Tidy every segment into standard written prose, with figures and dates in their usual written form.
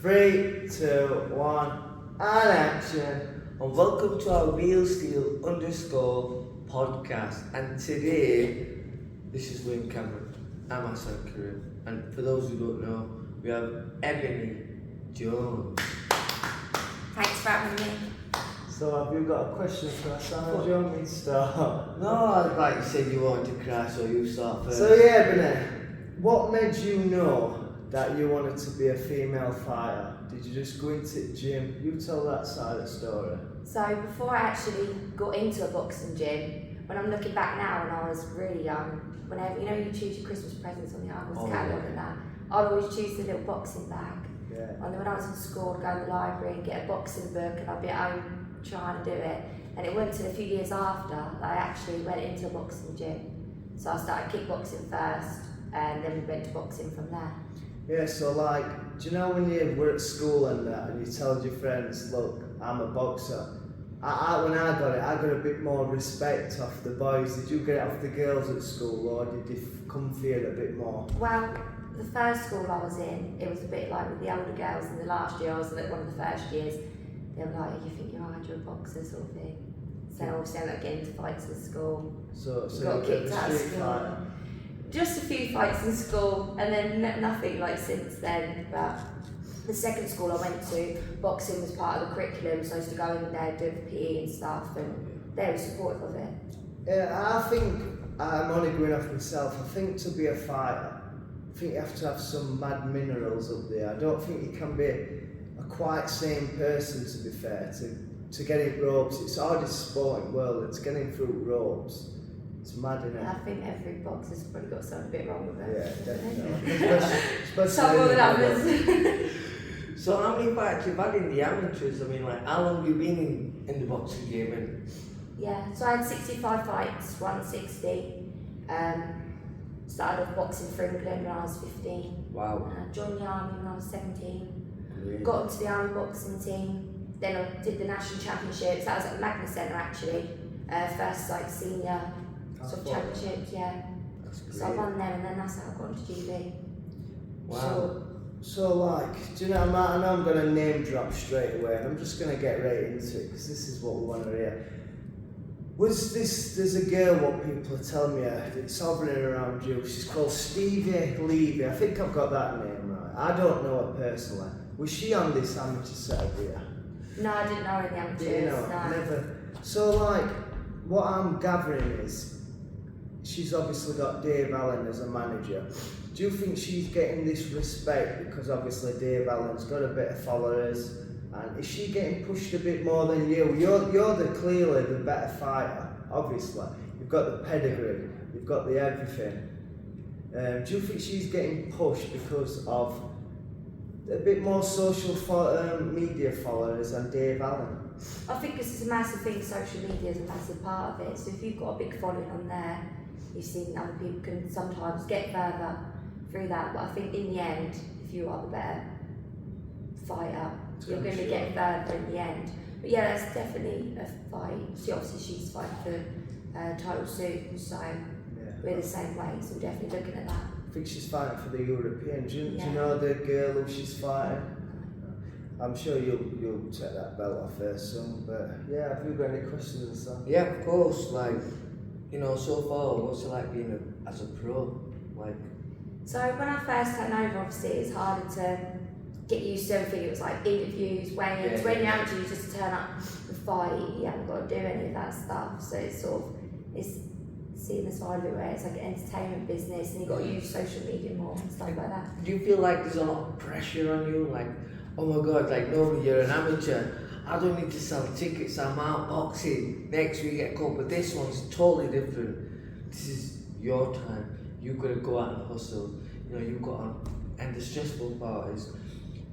3, 2, 1, and action. And welcome to our Real Steel _ podcast. And today, this is William Cameron. I'm Hassan Karim. And for those who don't know, we have Ebonie Jones. Thanks for having me. So have you got a question for Hassan? Do you want me to start? No, like you said you wanted to cry, so you start first. So yeah, Ebonie, what made you know that you wanted to be a female fighter? Did you just go into the gym? You tell that side of the story. So before I actually got into a boxing gym, when I'm looking back now when I was really young, whenever you choose your Christmas presents on the Argos catalogue and that, I'd always choose the little boxing bag. Yeah. And then when I was in school, I'd go to the library and get a boxing book and I'd be at home trying to do it. And it wasn't until a few years after that I actually went into a boxing gym. So I started kickboxing first and then we went to boxing from there. Yeah, so like, do you know when you were at school and that, and you told your friends, look, I'm a boxer? When I got it, I got a bit more respect off the boys. Did you get it off the girls at school, or did you come for it a bit more? Well, the first school I was in, it was a bit like with the older girls, and the last year I was like one of the first years, they were like, you think you're a boxer sort of thing. So obviously I ended up getting into fights in school. So got kicked out of school. Fighter. Just a few fights in school, and then nothing like since then. But the second school I went to, boxing was part of the curriculum, so I used to go in there, do PE and stuff, and they were supportive of it. Yeah, I think, I'm only going off myself, I think to be a fighter, I think you have to have some mad minerals up there. I don't think you can be a quite sane person, to be fair, to get in ropes. It's the hardest sport in the world, it's getting through ropes. It's mad, isn't it? I think every boxer's probably got something a bit wrong with it. Yeah, definitely. especially Some more than others. So how many fights you've had in the amateurs? I mean, like, how long have you been in the boxing game? And Yeah, so I had 65 fights, won 60. Started off boxing for England when I was 15. wow. Joined the army when I was 17. Really? Got into the army boxing team. Then I did the national championships. That was at the Magna Centre actually. First like senior sort of championships, yeah. That's great. So I won them and then that's how I got into GB. Wow. So like, do you know, I know I'm going to name drop straight away, and I'm just going to get right into it, because this is what we want to hear. There's a girl, what people are telling me, it's hovering around you, she's called Stevie Levy, I think I've got that name right. I don't know her personally. Was she on this amateur setup here? No, I didn't know her in the amateurs. You know, no. never. So like, what I'm gathering is, she's obviously got Dave Allen as a manager. Do you think she's getting this respect because obviously Dave Allen's got a bit of followers, and is she getting pushed a bit more than you? You're clearly the better fighter, obviously. You've got the pedigree, you've got the everything. Do you think she's getting pushed because of a bit more social media followers than Dave Allen? I think this is a massive thing, social media is a massive part of it. So if you've got a big following on there, you've seen other people can sometimes get further through that. But I think in the end, if you are the better fighter, you're going to get further in the end. But yeah, that's definitely a fight. She's fighting for title soon, so we're the same way, so we're definitely looking at that. I think she's fighting for the European. Do you Yeah. know the girl who she's fighting? I'm sure you'll take that belt off her soon, but yeah, have you got any questions and stuff? Yeah, of course. Like, so far, what's it like being as a pro? Like, So when I first turned over, obviously it's harder to get used to everything. It was like interviews, weigh-ins. When you're amateur, you just turn up and fight. You haven't got to do any of that stuff. So it's it's seeing the side of it where it's like an entertainment business, and you've got to use social media more and stuff like that. do you feel like there's a lot of pressure on you? Like, oh my God, like, no, you're an amateur. I don't need to sell tickets. I'm out boxing. Next week get called, but this one's totally different. This is your time. You've got to go out and hustle. You've got on, and the stressful part is,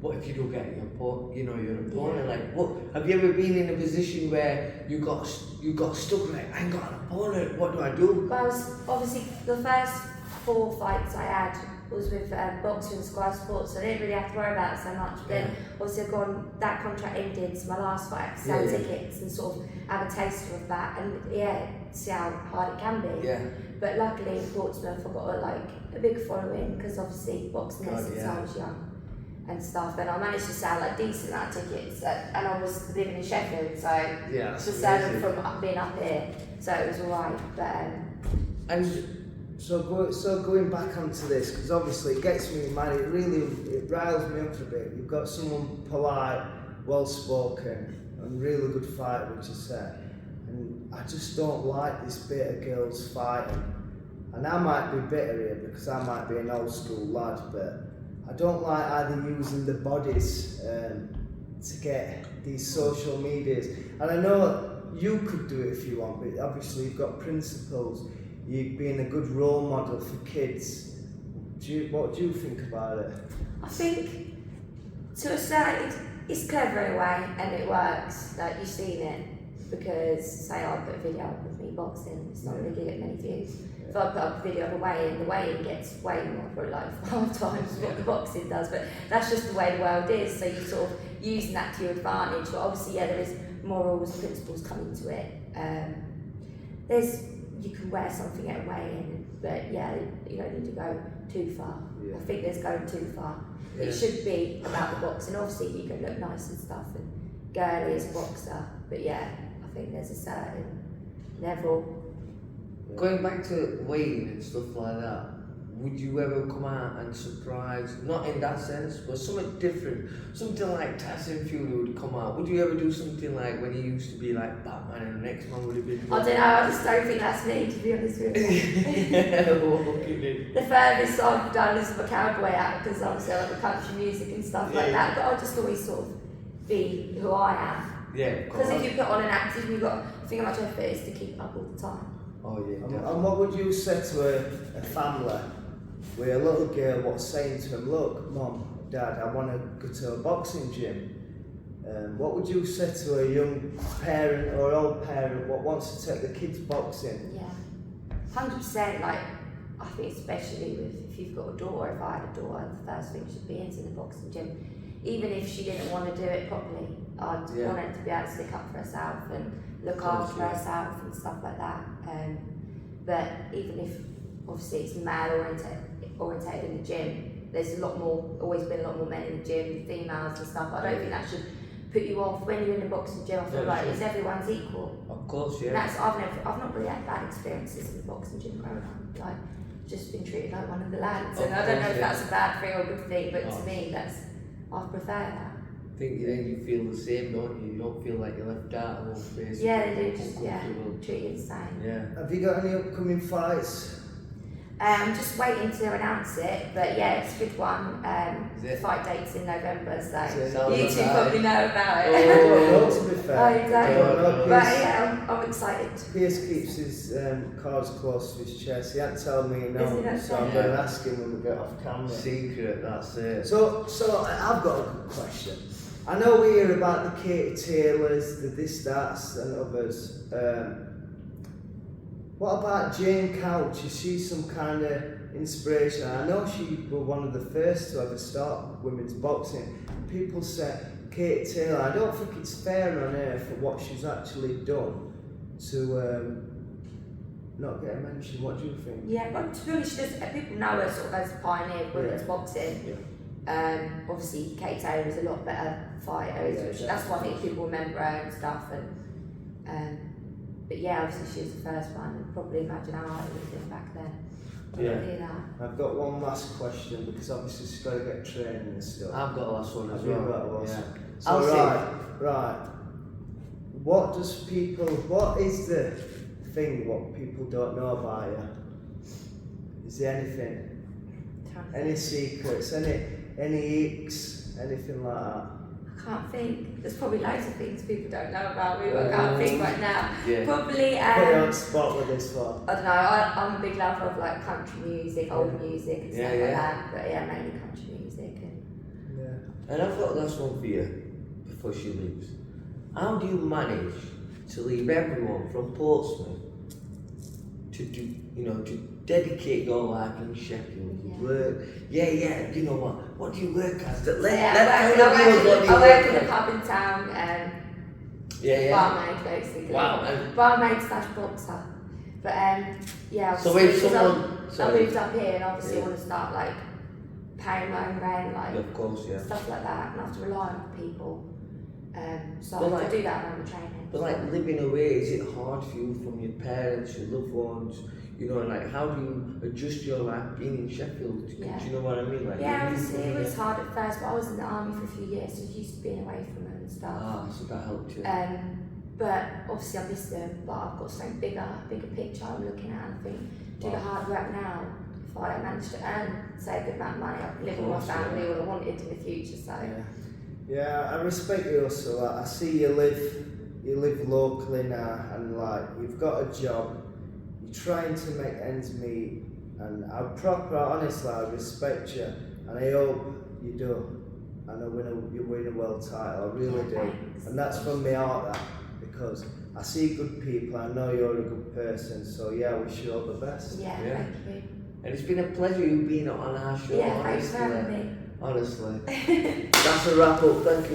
what if you don't get your opponent? Yeah. Like, what? Have you ever been in a position where you got stuck? Like, I ain't got an opponent. What do I do? Well, obviously the first 4 fights I had was with boxing and Sky Sports, so I didn't really have to worry about it so much. But then obviously that contract ended, so my last fight I had to sell tickets and sort of have a taster of that, and see how hard it can be. Yeah. But luckily in Portsmouth I got a big following, because obviously boxing there since I was young. and stuff. And I managed to sell like decent amount of tickets, and I was living in Sheffield, so Yeah, to sell them from being up here, so it was alright. But and So going back onto this, because obviously it gets me mad, it riles me up a bit. You've got someone polite, well spoken, and really good fighter, which you say. And I just don't like this bit of girls fighting. And I might be bitter here because I might be an old school lad, but I don't like either using the bodies to get these social medias. And I know you could do it if you want, but obviously you've got principles. You being a good role model for kids. What do you think about it? I think to a certain, it's clever in a way, and it works. Like you've seen it, because say I put a video up of me boxing, it's not really get many views. If I put up a video of a weigh-in, the weigh-in gets way more, probably like 5 times what the boxing does. But that's just the way the world is. So you sort of using that to your advantage. But obviously, yeah, there is morals, principles come into it. You can wear something at a weigh-in, but yeah, you don't need to go too far. Yeah. I think there's going too far. Yeah. It should be about the boxing. Obviously, you can look nice and stuff and girly as a boxer, but yeah, I think there's a certain level. going back to weighing and stuff like that, would you ever come out and surprise, not in that sense, but something different, something like Tyson Fury would come out? Would you ever do something like when he used to be like Batman and the next man would have been? I don't know, I just don't think that's me, to be honest with you. The furthest I've done is a cowboy act, because obviously I like country music and stuff like that, but I'll just always sort of be who I am. Yeah, Because if you put on an act, you've got to think how much effort it is to keep up all the time. Oh yeah. And what would you say to a family with a little girl what's saying to him, look, Mum, Dad, I want to go to a boxing gym. What would you say to a young parent or old parent what wants to take the kids boxing? Yeah, 100%. Like, I think especially with if you've got a daughter, if I had a daughter, the first thing should be into the boxing gym. Even if she didn't want to do it properly, I'd want her to be able to stick up for herself and look after herself and stuff like that. But even if obviously it's male orientated in the gym, there's always been a lot more men in the gym, females and stuff. I don't think that should put you off when you're in the boxing gym. I feel like it's everyone's equal. Of course, yeah. And I've not really had bad experiences in the boxing gym growing up. Like, just been treated like one of the lads, and I don't know if that's a bad thing or a good thing, but to me, I prefer that. I think then you feel the same, don't you? You don't feel like you're left out or basically. Yeah, they do. Just treat you the same. Yeah. Have you got any upcoming fights? I'm just waiting to announce it, but yeah, it's a good one. The fight date's in November, so you two probably know about it. I don't know, to be fair. Oh, you don't? No, But yeah, I'm excited. Pierce keeps his cards close to his chest. He hasn't told me no, so I'm going to ask him when we get off camera. Secret, that's it. So I've got a good question. I know we hear about the Katie Taylors, the this, that's, and others. What about Jane Couch? Is she some kind of inspiration? I know she was one of the first to ever start women's boxing. People say Katie Taylor. I don't think it's fair on her for what she's actually done to not get a mention. What do you think? Yeah, but to be honest, people know her sort of as a pioneer of women's boxing. Yeah. Obviously, Kate Taylor is a lot better fighter. That's why I think people remember her and stuff. But yeah, obviously she was the first one, and probably imagine how hard it would have been back then. Yeah. I've got one last question because obviously she's got to get training and stuff. I've got a last one as Have you well. got a last Yeah. one? So right. What is the thing what people don't know about you? Is there anything? Any secrets? Any icks? Anything like that? I can't think. There's probably loads of things people don't know about me, but I can't think right now. Yeah. Probably. Put you on the spot with this one. I don't know. I'm a big lover of like country music, old music, and stuff like yeah. that. But yeah, mainly country music. And I've got last one for you before she leaves. How do you manage to leave everyone from Portsmouth to do, to dedicate your life in Sheffield? Work. Yeah. You know what? What do you work as? I work in a pub in town. Barmaid basically. Wow. Barmaid / boxer. But yeah. So if someone, I moved up here and obviously I want to start like paying my own rent, like Yeah, of course, yeah. stuff like that, and I have to rely on people. So But I like- do that around the training. But like living away, is it hard for you from your parents, your loved ones? You know, like how do you adjust your life being in Sheffield? Yeah. Do you know what I mean? Like Yeah, you obviously it live was hard at first, but I was in the army for a few years, so I'm used to being away from them and stuff. Ah, so that helped you. But obviously I miss them, but I've got something bigger picture I'm looking at, and I think do the hard work now. If I manage to earn, say, a good amount of money, I can live with my course, family yeah. all I wanted in the future, so. Yeah, I respect you also. I see you live locally now, and like you've got a job. You're trying to make ends meet, and honestly, I respect you, and I hope you do. And you win a world title. I really do, Thanks. and that's from my heart. That because I see good people. I know you're a good person. So yeah, I wish you all the best. Yeah, Yeah. thank you. And it's been a pleasure you being on our show. Yeah, thanks for honestly. having me. Honestly. That's a wrap up. Thank you.